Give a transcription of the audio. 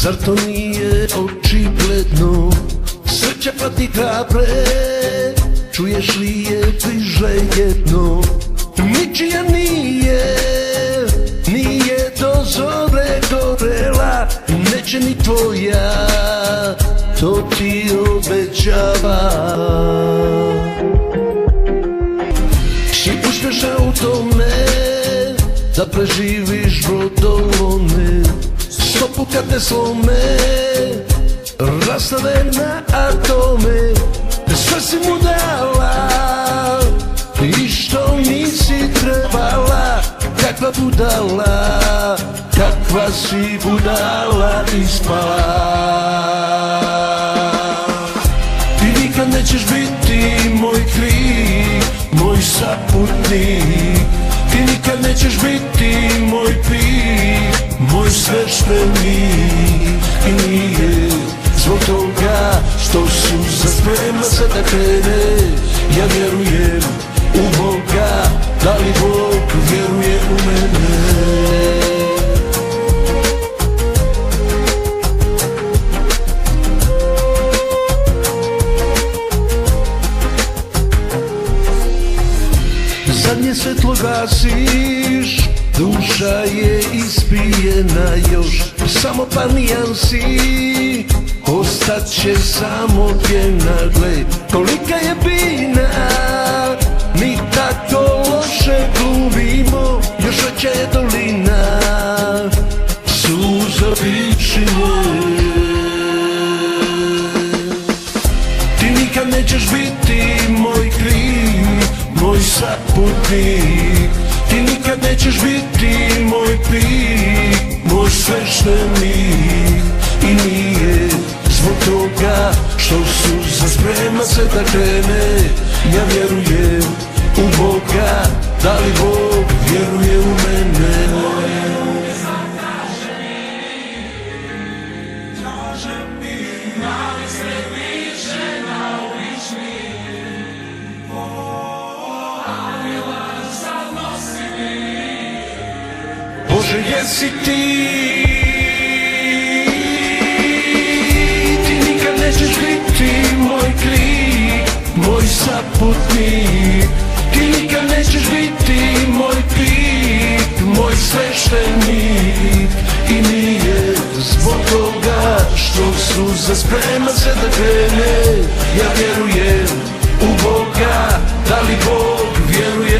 Zar to nije očigledno? Sreća pati hrabre, čuješ li je bliže jedno? Ničija nije, nije do zore gorela, neće ni tvoja, to ti obećava. Si uspješna u tome da preživiš brodolome, stopu kad te slome, rastave na atome. Sve si mu dala i što nisi trebala, kakva budala, kakva si budala ispala. Ti nikad nećeš biti moj krik, moj saputnik. Ti nikad nećeš biti moj pik, moj sveštenik. I nije zbog toga što suza sprema se da krene. Ja vjerujem u Boga, da li Bog vjeruje u mene? Zadnje svetlo gasiš, duša je ispijena još. Samo par nijansi, ostat će samo pjena. Gle, kolika je bina, mi tako loše glumimo. Još veća je dolina, suza vičine. Ti nikad nećeš biti moj krik, moj saputnik. Ti nikad nećeš biti moj pik, moj sveštenik. I nije zbog toga što suza sprema se da krene. Ja vjerujem u Boga, da li Bog vjeruje u mene? Bože, jesi ti? Ti nikad nećeš biti moj krik, moj saputnik. Ti nikad nećeš biti moj pik, moj sveštenik. I nije zbog toga što suza sprema se da krene. Ja vjerujem u Boga, da li Bog vjeruje